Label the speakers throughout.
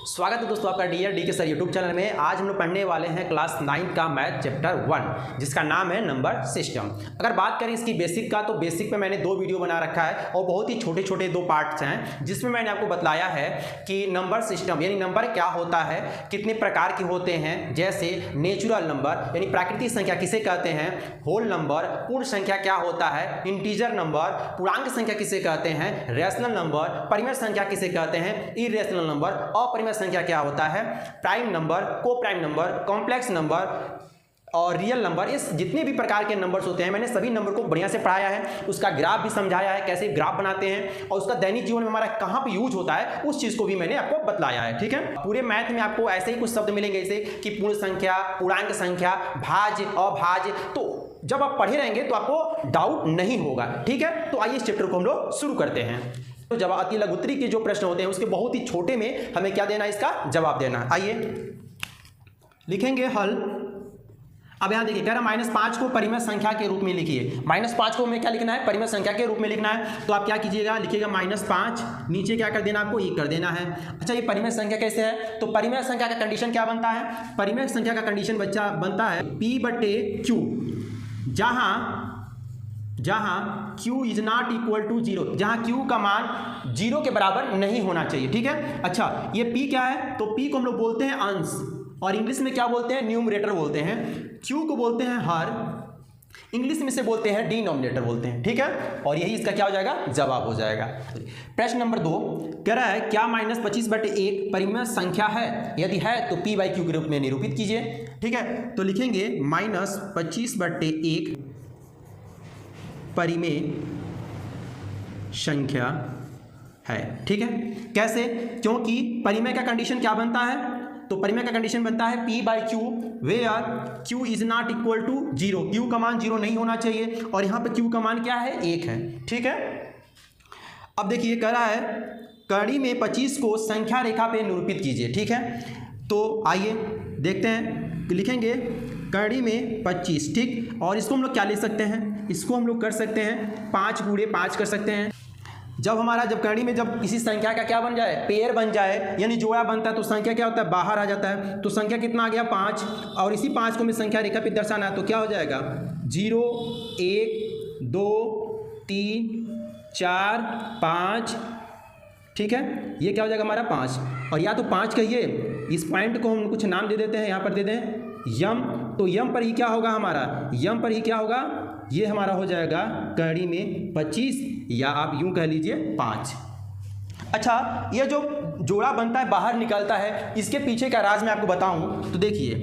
Speaker 1: स्वागत है दोस्तों आपका डी के सर यूट्यूब चैनल में। आज हम लोग पढ़ने वाले हैं क्लास 9 का मैथ चैप्टर 1 जिसका नाम है नंबर सिस्टम। अगर बात करें इसकी बेसिक का तो बेसिक में मैंने 2 वीडियो बना रखा है और बहुत ही छोटे छोटे 2 पार्ट्स हैं जिसमें मैंने आपको बतलाया है कि नंबर सिस्टम यानी नंबर क्या होता है, कितने प्रकार के होते हैं, जैसे नेचुरल नंबर यानी प्राकृतिक संख्या किसे कहते हैं, होल नंबर पूर्ण संख्या क्या होता है, इंटीजर नंबर पूर्णांक संख्या किसे कहते हैं, रेशनल नंबर परिमेय संख्या किसे कहते हैं, इरेशनल नंबर अपरिमेय संख्या क्या होता है, प्राइम नंबर को प्राइम नंबर कॉम्प्लेक्स नंबर और रियल नंबर। इस जितने भी प्रकार के नंबर्स होते हैं मैंने सभी नंबर को बढ़िया से पढ़ाया है, उसका ग्राफ भी समझाया है कैसे ग्राफ बनाते हैं और उसका दैनिक जीवन में हमारा कहाँ पे यूज होता है उस चीज को भी मैंने आपको बतलाया है। ठीक है, पूरे मैथ में आपको ऐसे ही कुछ शब्द मिलेंगे जैसे कि पूर्ण संख्या, पूर्णांक संख्या, भाज्य, अभाज्य। तो जब आप पढ़े रहेंगे तो आपको डाउट नहीं होगा। ठीक है, तो आइए इस चैप्टर को हम लोग शुरू करते हैं। तो जब अति लघुत्तरी के जो प्रश्न होते हैं उसके बहुत ही छोटे में हमें क्या देना है, इसका जवाब देना है। आइए लिखेंगे हल। अब यहां देखिए कह रहा -5 को परिमेय संख्या के रूप में लिखिए। -5 को हमें क्या लिखना है, परिमेय संख्या के रूप में लिखना है। तो आप क्या कीजिएगा, लिखिएगा -5, नीचे क्या कर देना, आपको 1 कर देना है। अच्छा, ये परिमेय संख्या कैसे है, तो परिमेय संख्या का कंडीशन क्या बनता है, परिमेय संख्या का कंडीशन बच्चा बनता है P/Q, जहां Q is not equal to 0, जहां Q का मान 0 के बराबर नहीं होना चाहिए। ठीक है, अच्छा ये P क्या है, तो P को हम लोग बोलते हैं अंश और इंग्लिश में क्या बोलते हैं, न्यूमरेटर बोलते हैं। Q को बोलते हैं हर, इंग्लिश में से बोलते हैं डिनोमिनेटर बोलते हैं। ठीक है, और यही इसका क्या हो जाएगा, जवाब हो जाएगा। प्रश्न नंबर 2 कह रहा है क्या -25/1 परिमेय संख्या है, यदि है तो P/Q के रूप में निरूपित कीजिए। ठीक है, तो लिखेंगे -25/1 परिमेय संख्या है। ठीक है, कैसे, क्योंकि परिमेय का कंडीशन क्या बनता है, तो परिमेय का कंडीशन बनता है P/Q where Q is not equal to 0, Q का मान 0 नहीं होना चाहिए और यहाँ पे Q का मान क्या है, 1 है। ठीक है, अब देखिए कह रहा है कड़ी में 25 को संख्या रेखा पे निरूपित कीजिए। ठीक है, तो आइए देखते हैं, लिखेंगे कड़ी में 25। ठीक, और इसको हम लोग क्या ले सकते हैं, इसको हम लोग कर सकते हैं 5 × 5 कर सकते हैं। जब कड़ी में जब किसी संख्या का क्या बन जाए, पेयर बन जाए यानी जोड़ा बनता है तो संख्या क्या होता है, बाहर आ जाता है। तो संख्या कितना आ गया, 5, और इसी 5 को हमें संख्या रेखा पे दर्शाना है तो क्या हो जाएगा, 0 1 2 3 4 5। ठीक है, ये क्या हो जाएगा हमारा 5, और या तो 5 कहिए, इस पॉइंट को हम कुछ नाम दे देते हैं, यहाँ पर दे दें यम, तो यम पर ही क्या होगा हमारा, यम पर ही क्या होगा, ये हमारा हो जाएगा कड़ी में 25 या आप यूं कह लीजिए 5। अच्छा, ये जो जोड़ा बनता है बाहर निकलता है, इसके पीछे का राज मैं आपको बताऊं तो देखिए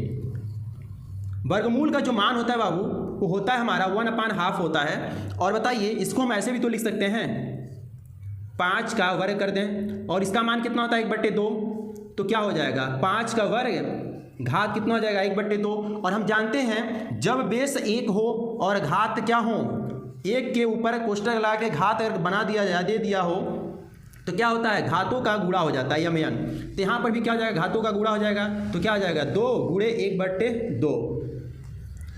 Speaker 1: वर्गमूल का जो मान होता है बाबू वो होता है हमारा 1/2 होता है। और बताइए इसको हम ऐसे भी तो लिख सकते हैं, 5 का वर्ग कर दें और इसका मान कितना होता है 1/2, तो क्या हो जाएगा 5 का वर्ग घात कितना हो जाएगा 1/2। और हम जानते हैं जब बेस 1 हो और घात क्या हो, 1 के ऊपर कोष्ठक लगा के घात अगर बना दिया जाए, दे दिया हो तो क्या होता है, घातों का गुणा हो जाता है यमयन। तो यहाँ पर भी क्या हो जाएगा, घातों का गुणा हो जाएगा, तो क्या हो जाएगा 2 × 1/2,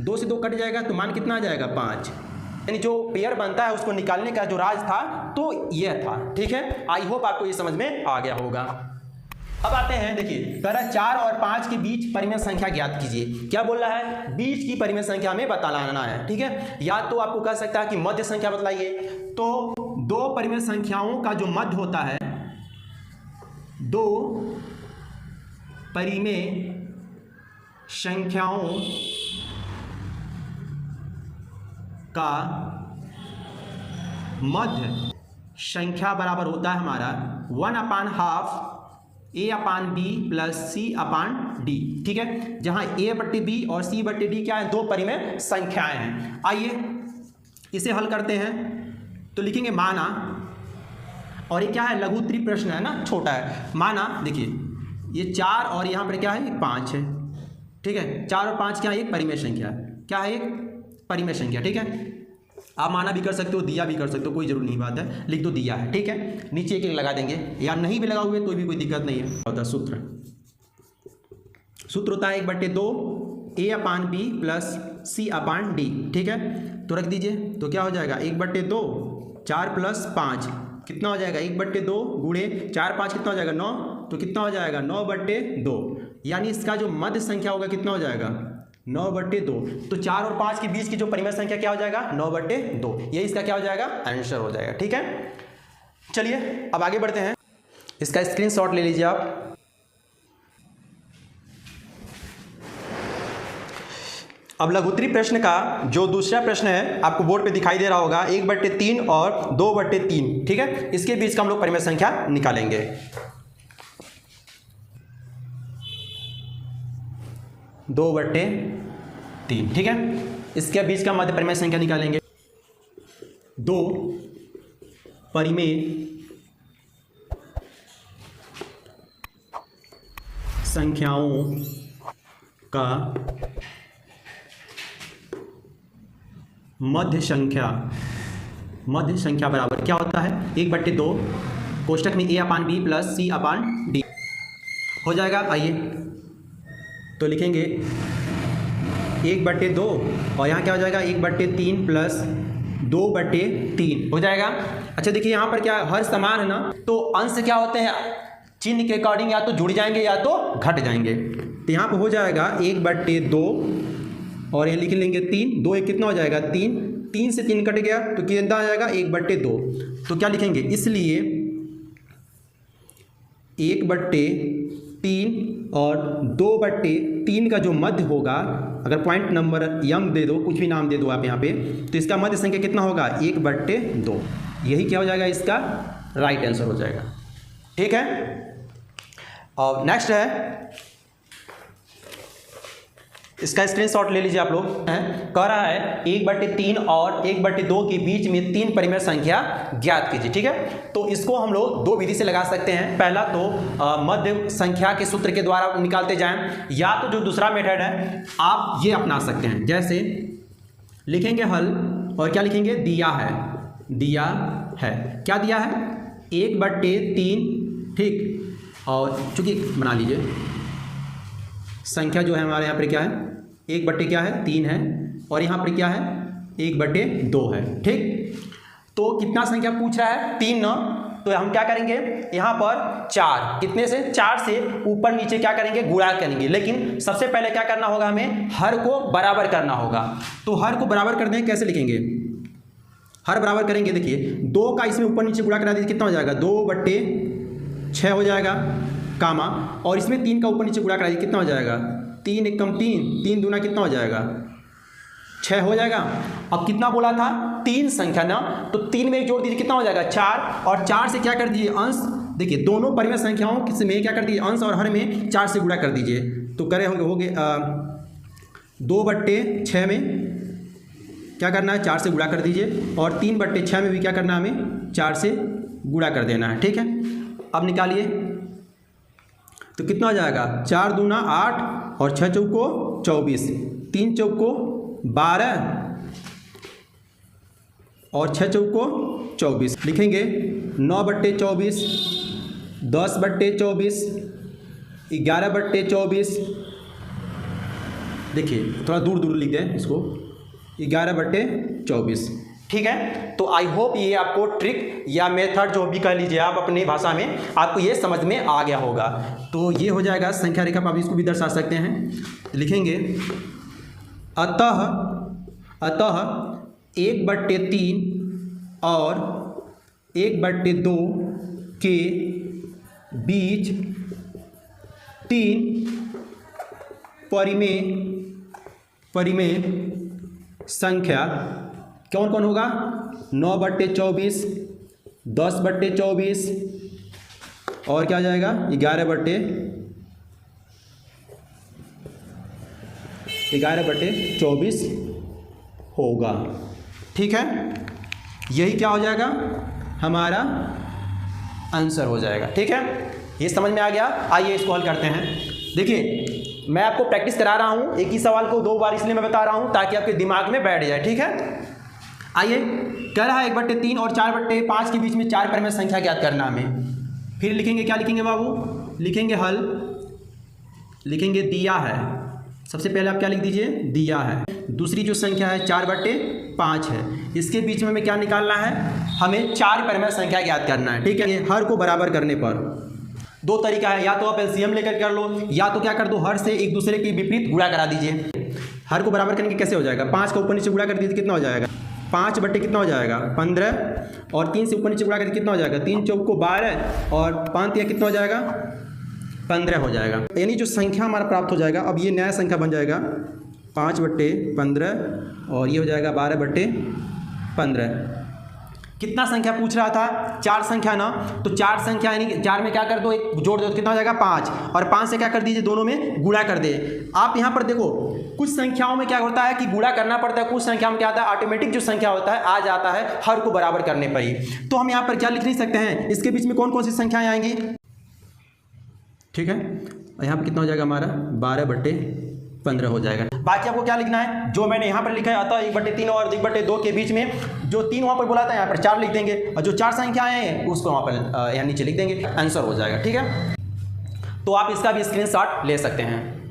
Speaker 1: 2 से 2 कट जाएगा तो मान कितना आ जाएगा 5। यानी जो पेयर बनता है उसको निकालने का जो राज था तो यह था। ठीक है, आई होप आपको ये समझ में आ गया होगा। अब आते हैं, देखिए कह रहा है 4 और 5 के बीच परिमेय संख्या ज्ञात कीजिए। क्या बोल रहा है, बीच की परिमेय संख्या में बतलाना है। ठीक है, या तो आपको कह सकता है कि मध्य संख्या बतलाइए, तो 2 परिमेय संख्याओं का जो मध्य होता है, 2 परिमेय संख्याओं का मध्य संख्या बराबर होता है हमारा 1/2 A/B + C/D। ठीक है, जहां A/B और C/D क्या है, 2 परिमेय संख्याएं हैं। आइए इसे हल करते हैं, तो लिखेंगे माना, और ये क्या है, लघुत्तरी प्रश्न है ना, छोटा है। माना देखिए ये 4 और यहाँ पर क्या है 5 है। ठीक है, 4 और 5 क्या है, एक परिमेय संख्या, क्या है, एक परिमेय संख्या। ठीक है, आप माना भी कर सकते हो, दिया भी कर सकते हो, कोई जरूरी नहीं बात है, लिख दो दिया है। ठीक है, नीचे एक लगा देंगे, या नहीं भी लगा हुए तो भी कोई दिक्कत नहीं है। होता सूत्र होता है 1/2 A/B + C/D। ठीक है, तो रख दीजिए, तो क्या हो जाएगा 1/2, 4 + 5 कितना हो जाएगा 1/2 × 4 5 कितना हो जाएगा 9, तो कितना हो जाएगा 9/2, यानी इसका जो मध्य संख्या होगा कितना हो जाएगा 9/2। तो 4 और 5 के बीच की जो परिमेय संख्या क्या हो जाएगा 9/2, ये इसका क्या हो जाएगा आंसर हो जाएगा। ठीक है, चलिए अब आगे बढ़ते हैं। इसका स्क्रीनशॉट ले लीजिए आप। अब लघुत्तरी प्रश्न का जो दूसरा प्रश्न है आपको बोर्ड पे दिखाई दे रहा होगा 1/3 और 2/3। ठीक है, इसके बीच का हम लोग परिमेय संख्या निकालेंगे। दो बट्टे तीन, ठीक है, इसके बीच का मध्य परिमेय संख्या निकालेंगे। दो परिमेय संख्याओं का मध्य संख्या बराबर क्या होता है 1/2 कोष्टक में a/b प्लस c/d हो जाएगा। आइए तो लिखेंगे 1/2 और यहाँ क्या हो जाएगा 1/3 प्लस 2/3 हो जाएगा। अच्छा देखिए यहाँ पर क्या हर समान है ना, तो अंश क्या होते हैं चिन्ह के अकॉर्डिंग या तो जुड़ जाएंगे या तो घट जाएंगे। तो यहाँ पर हो जाएगा 1/2 और ये लिख लेंगे 3, 2 1 कितना हो जाएगा 3, 3 से 3 कट गया तो कितना आ जाएगा 1/2। तो क्या लिखेंगे, इसलिए 1/3 और 2/3 का जो मध्य होगा, अगर पॉइंट नंबर यम दे दो, कुछ भी नाम दे दो आप यहाँ पे, तो इसका मध्य संख्या कितना होगा 1/2। यही क्या हो जाएगा इसका राइट आंसर हो जाएगा। ठीक है, और नेक्स्ट है इसका स्क्रीनशॉट ले लीजिए आप लोग। कह रहा है 1/3 और 1/2 के बीच में 3 परिमेय संख्या ज्ञात कीजिए। ठीक है, तो इसको हम लोग 2 विधि से लगा सकते हैं। पहला तो मध्य संख्या के सूत्र के द्वारा निकालते जाएं, या तो जो दूसरा मेथड है आप ये अपना सकते हैं। जैसे लिखेंगे हल और क्या लिखेंगे दिया है क्या दिया है 1/3, ठीक, और चूंकि बना लीजिए संख्या जो है हमारे यहाँ पर क्या है 1/3 है और यहाँ पर क्या है 1/2 है। ठीक, तो कितना संख्या पूछ रहा है 3 न, तो हम क्या करेंगे यहाँ पर 4, कितने से 4 से ऊपर नीचे क्या करेंगे गुणा करेंगे। लेकिन सबसे पहले क्या करना होगा हमें हर को बराबर करना होगा। तो हर को बराबर करने कैसे लिखेंगे, हर बराबर करेंगे, देखिए 2 का इसमें ऊपर नीचे गुणा करा दीजिए कितना हो जाएगा 2/6 हो जाएगा, कामा, और इसमें 3 का ऊपर नीचे गुणा करा दीजिए कितना हो जाएगा 3 × 3, 3 दूना कितना हो जाएगा 6 हो जाएगा। अब कितना बोला था 3 संख्या ना, तो 3 में जोड़ दीजिए कितना हो जाएगा 4, और 4 से क्या कर दीजिए अंश, देखिए दोनों परिमेय संख्याओं में क्या कर दीजिए अंश और हर में 4 से गुणा कर दीजिए। तो करे होंगे 2/6 में क्या करना है 4 से गुणा कर दीजिए, और 3/6 में भी क्या करना है हमें 4 से गुणा कर देना है। ठीक है, अब निकालिए तो कितना हो जाएगा 4 दूना 8 और 6 चौको 24, 3 चौको 12 और 6 चौको 24। लिखेंगे 9/24, 10/24, 11/24, देखिए थोड़ा दूर दूर लिख दें इसको 11/24। ठीक है, तो आई होप ये आपको ट्रिक या मेथड जो भी कह लीजिए आप अपनी भाषा में, आपको ये समझ में आ गया होगा। तो ये हो जाएगा संख्या रेखा पर आप इसको भी दर्शा सकते हैं। लिखेंगे अतः 1/3 और 1/2 के बीच 3 परिमेय संख्या कौन कौन होगा 9/24, 10/24 और क्या आ जाएगा 11/24 होगा। ठीक है, यही क्या हो जाएगा हमारा आंसर हो जाएगा। ठीक है, ये समझ में आ गया। आइए इसको हल करते हैं। देखिए मैं आपको प्रैक्टिस करा रहा हूँ, एक ही सवाल को 2 बार इसलिए मैं बता रहा हूँ ताकि आपके दिमाग में बैठ जाए। ठीक है, आइए कह रहा है 1/3 और 4/5 के बीच में 4 परिमेय संख्या ज्ञात करना हमें। फिर लिखेंगे क्या लिखेंगे बाबू, लिखेंगे हल, लिखेंगे दिया है। सबसे पहले आप क्या लिख दीजिए दिया है। दूसरी जो संख्या है 4/5 है, इसके बीच में हमें क्या निकालना है, हमें 4 परिमेय संख्या ज्ञात करना है। ठीक है, हर को बराबर करने पर दो तरीका है, या तो आप एलसीएम लेकर कर लो, या तो क्या कर दो, हर से एक दूसरे के विपरीत गुणा करा दीजिए। हर को बराबर करने के कैसे हो जाएगा, 5 का ऊपर नीचे गुणा कर दीजिए, कितना हो जाएगा 5 बटे कितना हो जाएगा 15, और 3 से ऊपर नीचे गुणा करके कितना हो जाएगा 3 चौक को 12, और 5 या कितना हो जाएगा 15 हो जाएगा। यानी जो संख्या हमारा प्राप्त हो जाएगा, अब ये नया संख्या बन जाएगा 5 बटे 15, और ये हो जाएगा 12 बटे 15। कितना संख्या पूछ रहा था, 4 संख्या ना, तो 4 संख्या यानी 4 में क्या कर दो, एक जोड़ दो तो कितना हो जाएगा 5, और 5 से क्या कर दीजिए दोनों में गुणा कर दे। आप यहाँ पर देखो कुछ संख्याओं में क्या होता है कि गुणा करना पड़ता है, कुछ संख्या में क्या आता है ऑटोमेटिक जो संख्या होता है आ जाता है हर को बराबर करने पर ही। तो हम यहाँ पर क्या लिख नहीं सकते हैं, इसके बीच में कौन कौन सी संख्याएं आएंगी, ठीक है। यहाँ पर कितना हो जाएगा हमारा 12 बटे 15 हो जाएगा। बाकी आपको क्या लिखना है, जो मैंने यहाँ पर लिखा है अतः 1/3 और 1/2 के बीच में जो 3 वहाँ पर बोला था यहाँ पर 4 लिख देंगे, और जो 4 संख्याएं हैं उसको वहाँ पर यहाँ नीचे लिख देंगे, आंसर हो जाएगा, ठीक है। तो आप इसका भी स्क्रीनशॉट ले सकते हैं।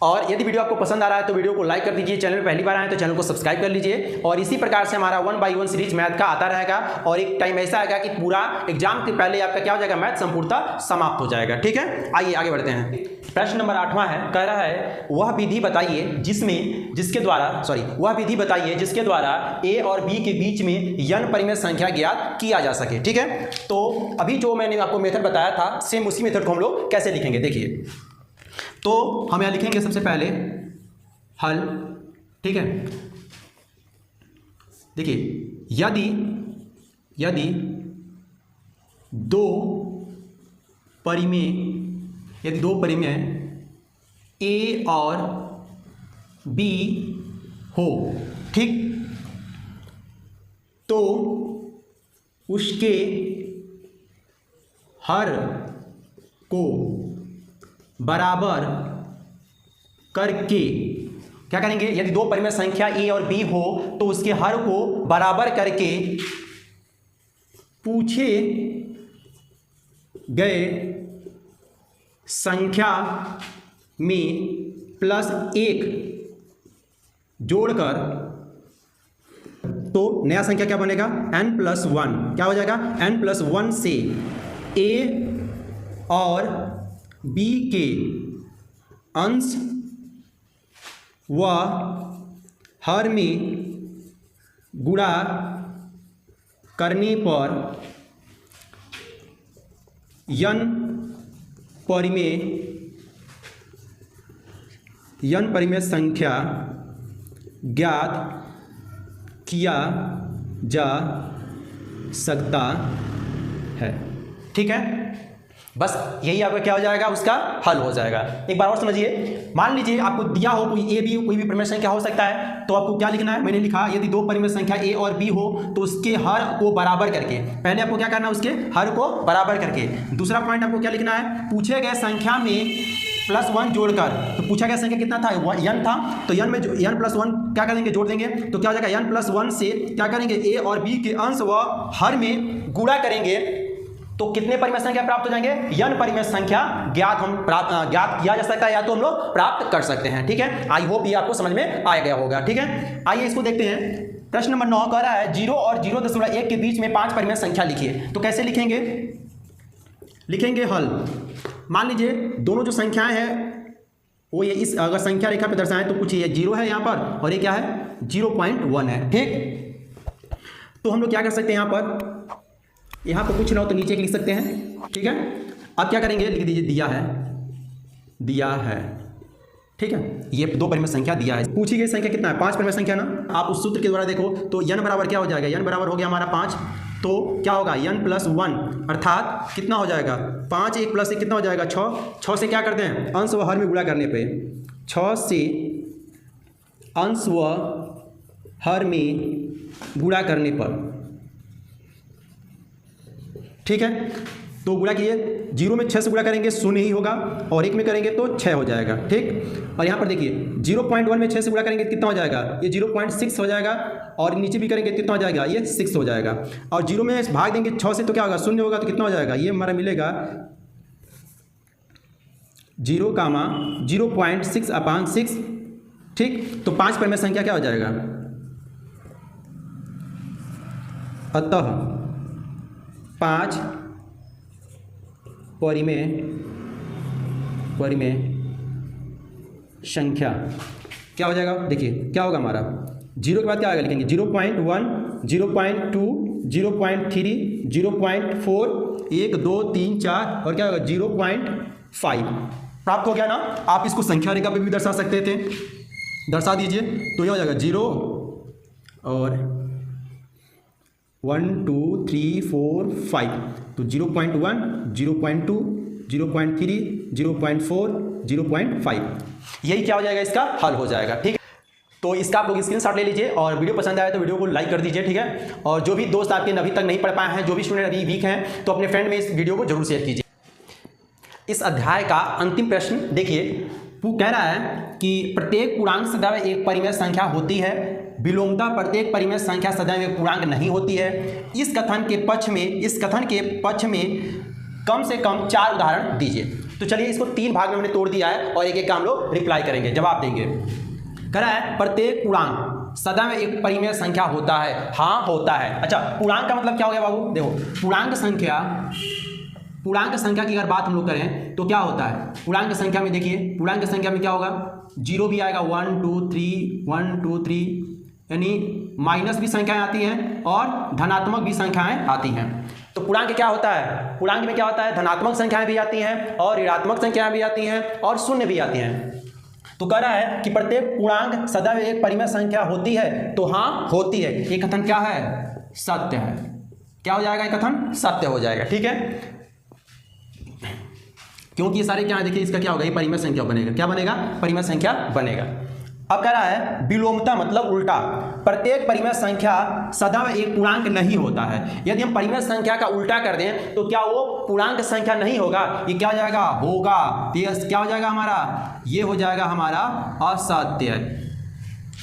Speaker 1: और यदि वीडियो आपको पसंद आ रहा है तो वीडियो को लाइक कर दीजिए, चैनल में पहली बार आए तो चैनल को सब्सक्राइब कर लीजिए, और इसी प्रकार से हमारा 1 by 1 सीरीज मैथ का आता रहेगा, और एक टाइम ऐसा आएगा कि पूरा एग्जाम के पहले आपका क्या हो जाएगा, मैथ संपूर्णतः समाप्त हो जाएगा, ठीक है। आइए आगे बढ़ते हैं। प्रश्न नंबर 8वां है, कह रहा है वह विधि बताइए वह विधि बताइए जिसके द्वारा a और b के बीच में n परिमेय संख्या ज्ञात किया जा सके, ठीक है। तो अभी जो मैंने आपको मेथड बताया था सेम उसी मेथड को हम लोग कैसे लिखेंगे, देखिए। तो हम यहाँ लिखेंगे सबसे पहले हल, ठीक है। देखिए यदि दो परिमेय a और b हो, ठीक, तो उसके हर को बराबर करके क्या करेंगे, यदि दो परिमेय संख्या a और b हो तो उसके हर को बराबर करके पूछे गए संख्या में +1 जोड़कर, तो नया संख्या क्या बनेगा n+1, क्या हो जाएगा n+1 से a और b के अंश व हर में गुणा करने पर n परिमेय संख्या ज्ञात किया जा सकता है, ठीक है। बस यही आपका क्या हो जाएगा, उसका हल हो जाएगा। एक बार और समझिए, मान लीजिए आपको दिया हो कोई कोई भी परिमेय संख्या हो सकता है, तो आपको क्या लिखना है, मैंने लिखा यदि दो परिमेय संख्या a और b हो तो उसके हर को बराबर करके, पहले आपको क्या करना है, उसके हर को बराबर करके। दूसरा पॉइंट आपको क्या लिखना है, पूछे गए संख्या में +1 जोड़कर, तो पूछा गया संख्या कितना था, n था, तो n में n+1 क्या करेंगे, जोड़ देंगे, तो क्या हो जाएगा n+1 से क्या करेंगे a और b के अंश व हर में गुणा करेंगे, तो कितने परिमेय संख्या प्राप्त हो जाएंगे, n परिमेय संख्या ज्ञात किया जा सकता है, या तो हम लोग प्राप्त कर सकते हैं, ठीक है। आई होप ये आपको समझ में आ गया होगा, ठीक है। आइए इसको देखते हैं। प्रश्न नंबर 9 कह रहा है 0 और 0.1 के बीच में 5 परिमेय संख्या लिखिए। तो कैसे लिखेंगे हल। मान लीजिए दोनों जो संख्याएं हैं वो ये इस अगर संख्या रेखा पे दर्शाएं तो कुछ ये 0 है यहाँ पर, और ये क्या है 0.1 है, ठीक। तो हम लोग क्या कर सकते हैं, यहाँ पर कुछ ना हो तो नीचे लिख सकते हैं, ठीक है। अब क्या करेंगे, लिख दीजिए दिया है, ठीक है। ये दो परिमेय संख्या दिया है, पूछी गई संख्या कितना है, 5 परिमेय संख्या ना। आप उस सूत्र के द्वारा देखो तो n बराबर क्या हो जाएगा, n बराबर हो गया हमारा 5, तो क्या होगा n+1 अर्थात कितना हो जाएगा 5, 1 + 1 कितना हो जाएगा 6 से क्या करते हैं, अंश व हर में गुणा करने पे, 6 से अंश व हर में गुणा करने पर, ठीक है। तो गुणा कीजिए, 0 में 6 से गुणा करेंगे 0 ही होगा, और 1 में करेंगे तो 6 हो जाएगा, ठीक। और यहाँ पर देखिए 0.1 में 6 से गुणा करेंगे कितना हो जाएगा, ये 0.6 हो जाएगा, और नीचे भी करेंगे कितना हो जाएगा, ये 6 हो जाएगा, और 0 में भाग देंगे 6 से तो क्या होगा 0 होगा, तो कितना हो जाएगा, ये हमारा मिलेगा 0,6/6, ठीक। तो 5 परिमेय संख्या क्या हो जाएगा, अतः 5 परिमेय संख्या क्या हो जाएगा, देखिए क्या होगा हमारा, 0 के बाद क्या आएगा, लिखेंगे 0.1, 0.2, 0.3, 0.4, 1, 2, 3, 4 और क्या होगा 0.5 प्राप्त हो गया ना। आप इसको संख्या रेखा पे भी दर्शा सकते थे, दर्शा दीजिए तो ये हो जाएगा 0 और 1, 2, 3, 4, 5 तो 0.1, 0.2, 0.3, 0.4, 0.5 यही क्या हो जाएगा, इसका हल हो जाएगा। ठीक है, तो इसका आप लोग स्क्रीनशॉट ले लीजिए और वीडियो पसंद आया तो वीडियो को लाइक कर दीजिए। ठीक है, और जो भी दोस्त आपके अभी तक नहीं पढ़ पाए हैं, जो भी स्टूडेंट अभी वीक हैं, तो अपने फ्रेंड में इस वीडियो को जरूर शेयर कीजिए। इस अध्याय का अंतिम प्रश्न देखिए, वो कह रहा है कि प्रत्येक पूर्णांक सदैव एक परिमेय संख्या होती है, विलोमतः प्रत्येक परिमेय संख्या सदैव एक पूर्णांक नहीं होती है। इस कथन के पक्ष में कम से कम 4 उदाहरण दीजिए। तो चलिए इसको 3 भाग में हमने तोड़ दिया है और एक एक का हम लोग रिप्लाई करेंगे, जवाब देंगे। कह रहा है प्रत्येक पूर्णांक सदैव एक परिमेय संख्या होता है। हाँ होता है। अच्छा, पूर्णांक का मतलब क्या हो गया बाबू, देखो पूर्णांक संख्या की अगर बात हम लोग करें तो क्या होता है, पूर्णांक संख्या में देखिए, पूर्णांक संख्या में क्या होगा, 0 भी आएगा, 1 2 3 यानी माइनस भी संख्याएं आती हैं और धनात्मक भी संख्याएं आती हैं। तो पूर्णांक क्या होता है, पूर्णांक में क्या होता है, धनात्मक संख्याएं भी आती हैं और ऋणात्मक संख्याएं भी आती हैं और शून्य भी आती हैं। तो कह रहा है कि प्रत्येक पूर्णांक सदैव एक परिमेय संख्या होती है। तो हाँ होती है, ये कथन क्या है, सत्य है। क्या हो जाएगा, ये कथन सत्य हो जाएगा। ठीक है, क्योंकि ये सारे क्या है, देखिए इसका क्या होगा, ये परिमेय संख्या बनेगा। क्या बनेगा, परिमेय संख्या बनेगा। अब कह रहा है विलोमता मतलब उल्टा, प्रत्येक परिमेय संख्या सदैव एक पूर्णांक नहीं होता है। यदि हम परिमेय संख्या का उल्टा कर दें तो क्या वो पूर्णांक संख्या नहीं होगा, ये क्या हो जाएगा, होगा। ये क्या हो जाएगा हमारा, ये हो जाएगा हमारा असत्य।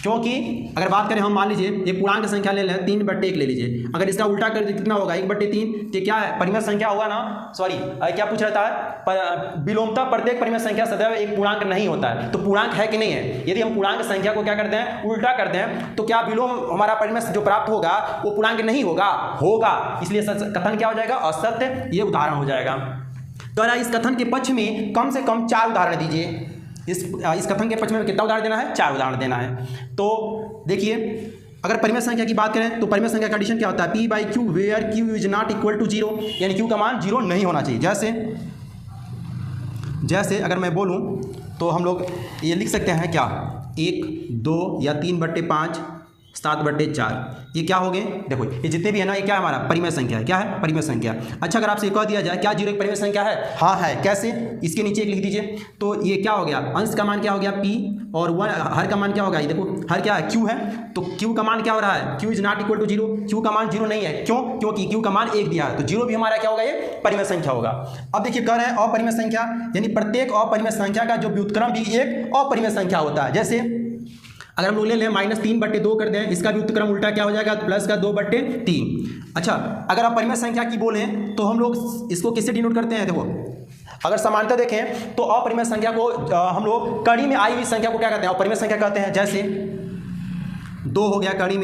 Speaker 1: क्योंकि अगर बात करें हम, मान लीजिए ये पूर्णांक संख्या ले लें, 3/1 ले लीजिए, अगर इसका उल्टा कर दे कितना होगा, 1/3। ये क्या है, परिमेय संख्या होगा ना, सॉरी क्या पूछ रहा था, विलोमता प्रत्येक परिमेय संख्या सदैव एक पूर्णांक नहीं होता है। तो पूर्णांक है कि नहीं है, यदि हम पूर्णांक संख्या को क्या करते हैं, उल्टा करते हैं, तो क्या विलोम हमारा परिमेय जो प्राप्त होगा वो पूर्णांक नहीं होगा, होगा। इसलिए कथन क्या हो जाएगा, असत्य। ये उदाहरण हो जाएगा। तो इस कथन के पक्ष में कम से कम 4 उदाहरण दीजिए। इस कथन के पक्ष में कितना उदाहरण देना है, 4 उदाहरण देना है। तो देखिए अगर परिमेय संख्या की बात करें तो परिमेय संख्या कंडीशन क्या होता है, P/Q where Q is not equal to 0, यानी Q का मान 0 नहीं होना चाहिए। जैसे अगर मैं बोलूं तो हम लोग ये लिख सकते हैं क्या, 1, 2 या 3/5, 7/4, ये क्या हो गए, देखो ये जितने भी है ना, ये क्या है हमारा परिमेय संख्या है। क्या है, परिमेय संख्या। अच्छा अगर आपसे एक और दिया जाए, क्या 0 एक परिमेय संख्या है, हाँ है। कैसे, इसके नीचे एक लिख दीजिए। तो ये क्या हो गया, अंश का मान क्या हो गया P और 1, हर का मान क्या होगा, ये देखो हर क्या है, Q है। तो Q का मान क्या हो रहा है, Q is not equal to 0, Q का मान 0 नहीं है। क्यों, क्योंकि Q का मान 1 दिया है, तो 0 भी हमारा क्या होगा, ये परिमेय संख्या होगा। अब देखिए कह रहे हैं अपरिमेय संख्या, यानी प्रत्येक अपरिमेय संख्या का जो व्युत्क्रम भी एक अपरिमेय संख्या होता है। जैसे अगर हम लोग ले लें -3/2 कर दें, इसका भी उत्क्रम उल्टा क्या हो जाएगा, प्लस का 2/3। अच्छा अगर आप परिमेय संख्या की बोलें तो हम लोग इसको किससे डिनोट करते हैं, देखो अगर समानता देखें तो अपरिमेय संख्या को हम लोग कड़ी में आई हुई संख्या को क्या कहते हैं, अपरिमेय संख्या कहते हैं। जैसे 2 हो गया कड़ी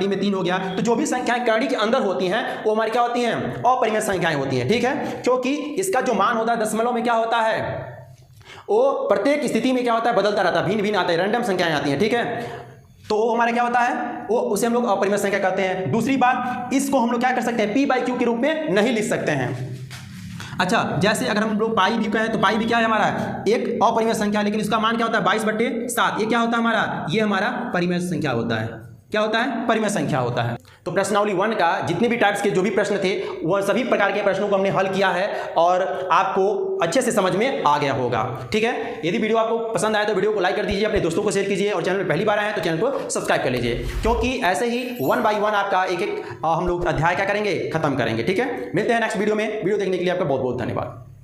Speaker 1: में 3 हो गया, तो जो भी संख्याएं कड़ी के अंदर होती हैं वो हमारी क्या होती हैं, अपरिमेय संख्याएं होती हैं। ठीक है, क्योंकि इसका जो मान होता है दशमलव में क्या होता है, वो प्रत्येक स्थिति में क्या होता है, बदलता रहता है, भिन्न आता है, रैंडम संख्याएं आती हैं। ठीक है, तो वो हमारा क्या होता है, वो उसे हम लोग अपरिमेय संख्या कहते हैं। दूसरी बात, इसको हम लोग क्या कर सकते हैं, P/Q के रूप में नहीं लिख सकते हैं। अच्छा जैसे अगर हम लोग पाई भी कहें तो पाई भी क्या है हमारा, एक अपरिमेय संख्या, लेकिन इसका मान क्या होता है 22/7। ये क्या होता है हमारा, ये हमारा परिमेय संख्या होता है। क्या होता है, परिमेय संख्या होता है। तो प्रश्नावली 1 का जितने भी टाइप्स के जो भी प्रश्न थे वह सभी प्रकार के प्रश्नों को हमने हल किया है और आपको अच्छे से समझ में आ गया होगा। ठीक है, यदि वीडियो आपको पसंद आए तो वीडियो को लाइक कर दीजिए, अपने दोस्तों को शेयर कीजिए और चैनल में पहली बार आए हैं तो चैनल को सब्सक्राइब कर लीजिए, क्योंकि ऐसे ही 1 बाय 1 आपका एक हम लोग अध्याय क्या करेंगे, खत्म करेंगे। ठीक है, मिलते हैं नेक्स्ट वीडियो में। वीडियो देखने के लिए आपका बहुत बहुत धन्यवाद।